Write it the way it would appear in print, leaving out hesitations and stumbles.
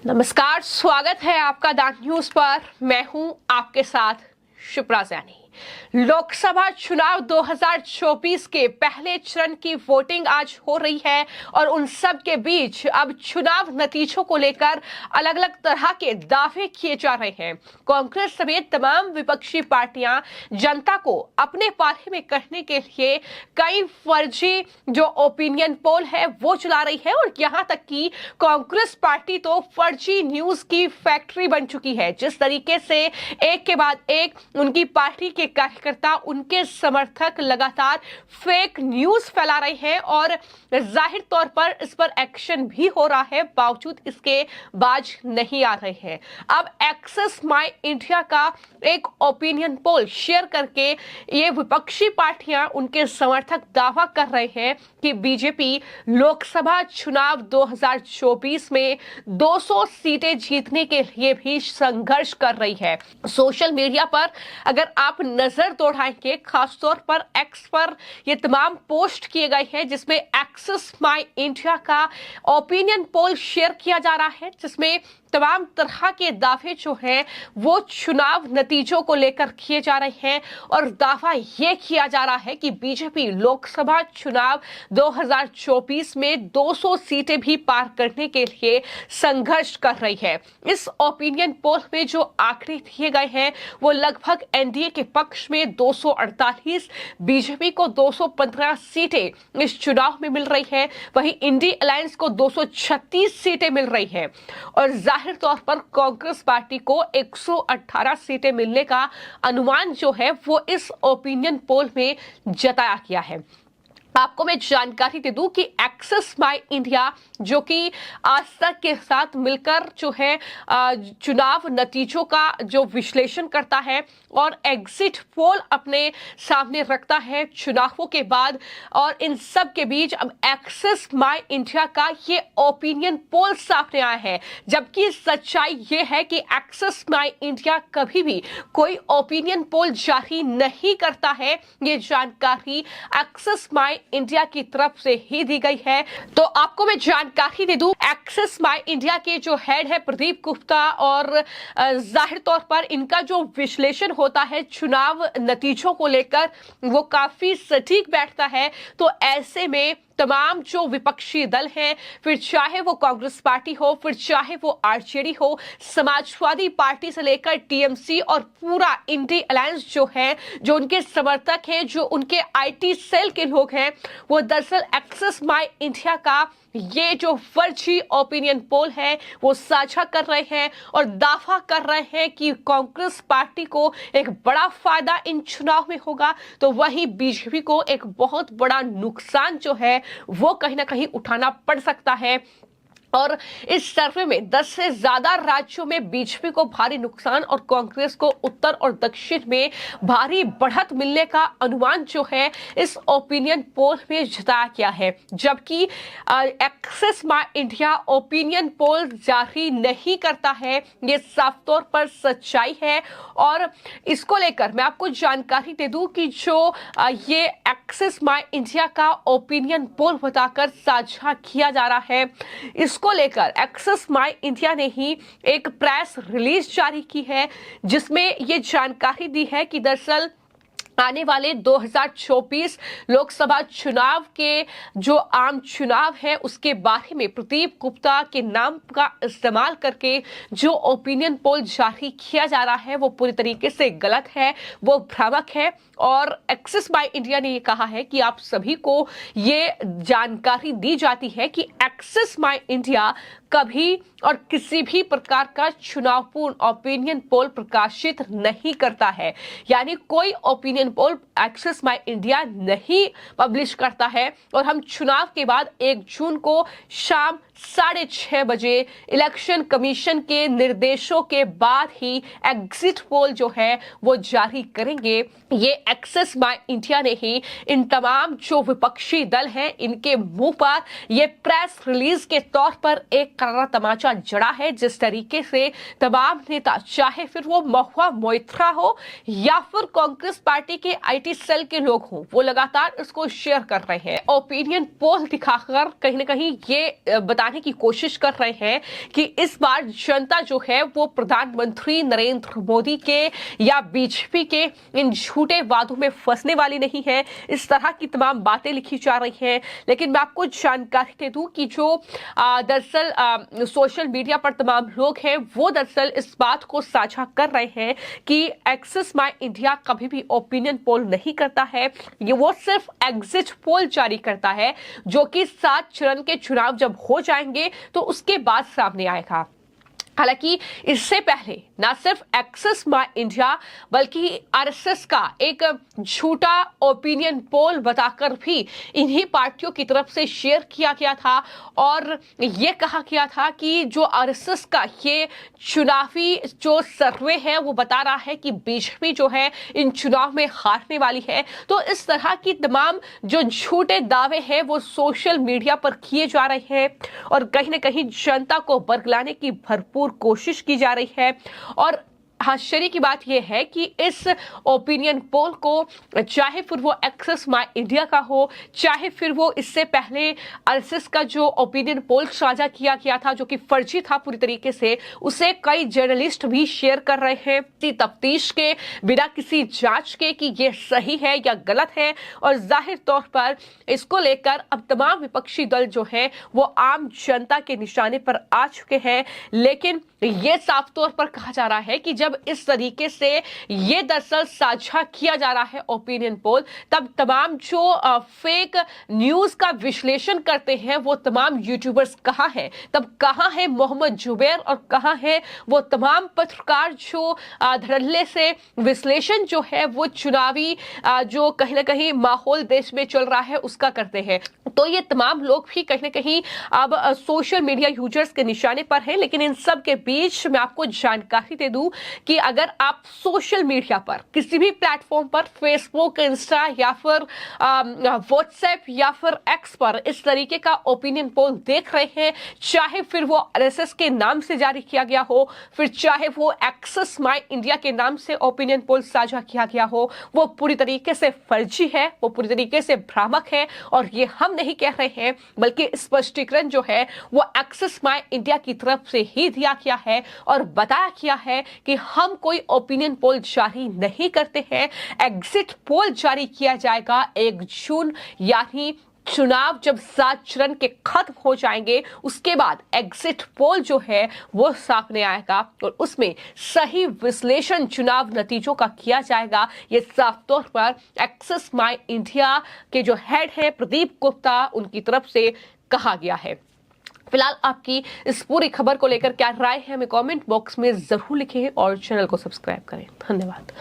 नमस्कार, स्वागत है आपका द न्यूज पर। मैं हूं आपके साथ शिप्रा सैनी। लोकसभा चुनाव 2024 के पहले चरण की वोटिंग आज हो रही है और उन सब के बीच अब चुनाव नतीजों को लेकर अलग अलग तरह के दावे किए जा रहे हैं। कांग्रेस समेत तमाम विपक्षी पार्टियां जनता को अपने बारे में कहने के लिए कई फर्जी जो ओपिनियन पोल है वो चला रही है और यहां तक कि कांग्रेस पार्टी तो फर्जी न्यूज की फैक्ट्री बन चुकी है। जिस तरीके से एक के बाद एक उनकी पार्टी के कार्यकर्ता, उनके समर्थक लगातार फेक न्यूज फैला रहे हैं और जाहिर तौर पर इस पर एक्शन भी हो रहा है, बावजूद इसके बाज नहीं आ रहे हैं। अब एक्सेस माय इंडिया का एक ओपिनियन पोल शेयर करके ये विपक्षी पार्टियां, उनके समर्थक दावा कर रहे हैं कि बीजेपी लोकसभा चुनाव 2024 में 200 सीटें जीतने के लिए भी संघर्ष कर रही है। सोशल मीडिया पर अगर आप नजर दौड़ाएंगे, खासतौर पर एक्स पर ये तमाम पोस्ट किए गए हैं जिसमें एक्सेस माय इंडिया का ओपिनियन पोल शेयर किया जा रहा है, जिसमें तमाम तरह के दावे जो हैं वो चुनाव नतीजों को लेकर किए जा रहे हैं और दावा ये किया जा रहा है कि बीजेपी लोकसभा चुनाव 2024 में 200 सीटें भी पार करने के लिए संघर्ष कर रही है। इस ओपिनियन पोल में जो आंकड़े दिए गए हैं वो लगभग एनडीए के पक्ष में 248, बीजेपी को 215 सीटें इस चुनाव में मिल रही है, वहीं इंडी अलायंस को 236 सीटें मिल रही है और जाहिर तौर पर कांग्रेस पार्टी को 118 सीटें मिलने का अनुमान जो है वो इस ओपिनियन पोल में जताया गया है। आपको मैं जानकारी दे दूं कि एक्सेस माय इंडिया जो कि आज तक के साथ मिलकर जो है चुनाव नतीजों का जो विश्लेषण करता है और एग्जिट पोल अपने सामने रखता है चुनावों के बाद, और इन सब के बीच अब एक्सेस माय इंडिया का ये ओपिनियन पोल सामने आया है। जबकि सच्चाई ये है कि एक्सेस माय इंडिया कभी भी कोई ओपिनियन पोल जारी नहीं करता है। ये जानकारी एक्सेस माय इंडिया की तरफ से ही दी गई है। तो आपको मैं जानकारी दे दूं, एक्सेस माय इंडिया के जो हेड है प्रदीप गुप्ता, और जाहिर तौर पर इनका जो विश्लेषण होता है चुनाव नतीजों को लेकर वो काफी सटीक बैठता है। तो ऐसे में तमाम जो विपक्षी दल हैं, फिर चाहे वो कांग्रेस पार्टी हो, फिर चाहे वो आरजेडी हो, समाजवादी पार्टी से लेकर टीएमसी और पूरा इंडी अलायंस जो है, जो उनके समर्थक हैं, जो उनके आईटी सेल के लोग हैं, वो दरअसल एक्सेस माय इंडिया का ये जो फर्जी ओपिनियन पोल है वो साझा कर रहे हैं और दावा कर रहे हैं कि कांग्रेस पार्टी को एक बड़ा फायदा इन चुनाव में होगा, तो वहीं बीजेपी को एक बहुत बड़ा नुकसान जो है वो कहीं ना कहीं उठाना पड़ सकता है। और इस सर्वे में 10 से ज्यादा राज्यों में बीजेपी को भारी नुकसान और कांग्रेस को उत्तर और दक्षिण में भारी बढ़त मिलने का अनुमान जो है इस ओपिनियन पोल में जताया गया है। जबकि Axis My India opinion poll जारी नहीं करता है, ये साफ तौर पर सच्चाई है। और इसको लेकर मैं आपको जानकारी दे दूं कि जो ये एक्सेस माय इंडिया का ओपिनियन पोल बताकर साझा किया जा रहा है, इसको लेकर एक्सेस माय इंडिया ने ही एक प्रेस रिलीज जारी की है जिसमें ये जानकारी दी है कि दरअसल आने वाले 2024 लोकसभा चुनाव के जो आम चुनाव है उसके बारे में प्रदीप गुप्ता के नाम का इस्तेमाल करके जो ओपिनियन पोल जारी किया जा रहा है वो पूरी तरीके से गलत है, वो भ्रामक है। और एक्सेस माय इंडिया ने ये कहा है कि आप सभी को ये जानकारी दी जाती है कि एक्सेस माय इंडिया कभी और किसी भी प्रकार का चुनावपूर्ण ओपिनियन पोल प्रकाशित नहीं करता है, यानी कोई opinion poll Axis My India नहीं पब्लिश करता है। और हम चुनाव के बाद 1 जून को शाम 6:30 बजे इलेक्शन कमीशन के निर्देशों के बाद ही एग्जिट पोल जो है वो जारी करेंगे। ये एक्सेस माय इंडिया ने ही इन तमाम जो विपक्षी दल हैं इनके मुंह पर ये प्रेस रिलीज के तौर पर एक करारा तमाचा जड़ा है। जिस तरीके से तमाम नेता, चाहे फिर वो महुआ मोइत्रा हो या फिर कांग्रेस पार्टी के आईटी सेल के लोग हों, वो लगातार इसको शेयर कर रहे हैं। ओपिनियन पोल दिखाकर कहीं ना कहीं ये बताया बताने की कोशिश कर रहे हैं कि इस बार जनता जो है वो प्रधानमंत्री नरेंद्र मोदी के या बीजेपी के इन झूठे वादों में फंसने वाली नहीं है। इस तरह की तमाम बातें लिखी जा रही हैं। लेकिन मैं आपको जानकारी दे दूं कि जो दरअसल सोशल मीडिया पर तमाम लोग हैं वो दरअसल इस बात को साझा कर रहे हैं कि एक्सिस माय इंडिया कभी भी ओपिनियन पोल नहीं करता है, ये वो सिर्फ एग्जिट पोल जारी करता है जो कि 7 चरण के चुनाव जब हो जाएंगे तो उसके बाद सामने आएगा। हालांकि इससे पहले ना सिर्फ एक्सिस माय इंडिया बल्कि आरएसएस का एक झूठा ओपिनियन पोल बताकर भी इन्हीं पार्टियों की तरफ से शेयर किया गया था और ये कहा गया था कि जो आरएसएस का ये चुनावी जो सर्वे है वो बता रहा है कि बीजेपी जो है इन चुनाव में हारने वाली है। तो इस तरह की तमाम जो झूठे दावे हैं वो सोशल मीडिया पर किए जा रहे हैं और कहीं ना कहीं जनता को बरगलाने की भरपूर कोशिश की जा रही है। और आश्चर्य की बात यह है कि इस ओपिनियन पोल को चाहे फिर वो एक्सिस माय इंडिया का हो, चाहे फिर वो इससे पहले आरएसएस का जो ओपिनियन पोल साझा किया गया था जो कि फर्जी था पूरी तरीके से, उसे कई जर्नलिस्ट भी शेयर कर रहे हैं तफ्तीश के बिना, किसी जांच के कि ये सही है या गलत है। और जाहिर तौर पर इसको लेकर अब तमाम विपक्षी दल जो है वो आम जनता के निशाने पर आ चुके हैं। लेकिन ये साफ तौर पर कहा जा रहा है कि जब इस तरीके से ये दरअसल साझा किया जा रहा है ओपिनियन पोल, तब तमाम जो फेक न्यूज का विश्लेषण करते हैं वो तमाम यूट्यूबर्स कहाँ हैं, तब कहाँ है मोहम्मद जुबैर और कहाँ है वो तमाम पत्रकार जो धड़ल्ले से विश्लेषण जो है वो चुनावी जो कहीं ना कहीं माहौल देश में चल रहा है उसका करते हैं। तो ये तमाम लोग भी कहीं ना कहीं अब सोशल मीडिया यूजर्स के निशाने पर हैं। लेकिन इन सब के बीच मैं आपको जानकारी दे दूं कि अगर आप सोशल मीडिया पर किसी भी प्लेटफॉर्म पर फेसबुक, इंस्टा या फिर व्हाट्सएप या फिर एक्स पर इस तरीके का ओपिनियन पोल देख रहे हैं, चाहे फिर वो आरएसएस के नाम से जारी किया गया हो, फिर चाहे वो एक्सिस माय इंडिया के नाम से ओपिनियन पोल साझा किया गया हो, वो पूरी तरीके से फर्जी है, वो पूरी तरीके से भ्रामक है। और ये हम नहीं कह रहे हैं बल्कि स्पष्टीकरण जो है वो एक्सिस माय इंडिया की तरफ से ही दिया गया है और बताया गया है कि हम कोई ओपिनियन पोल जारी नहीं करते हैं। एग्जिट पोल जारी किया जाएगा 1 जून, यानी चुनाव जब 7 चरण के खत्म हो जाएंगे उसके बाद एग्जिट पोल जो है वो सामने आएगा और उसमें सही विश्लेषण चुनाव नतीजों का किया जाएगा। ये साफ तौर पर एक्सिस माय इंडिया के जो हेड है प्रदीप गुप्ता, उनकी तरफ से कहा गया है। फिलहाल आपकी इस पूरी खबर को लेकर क्या राय है हमें कमेंट बॉक्स में जरूर लिखें और चैनल को सब्सक्राइब करें। धन्यवाद।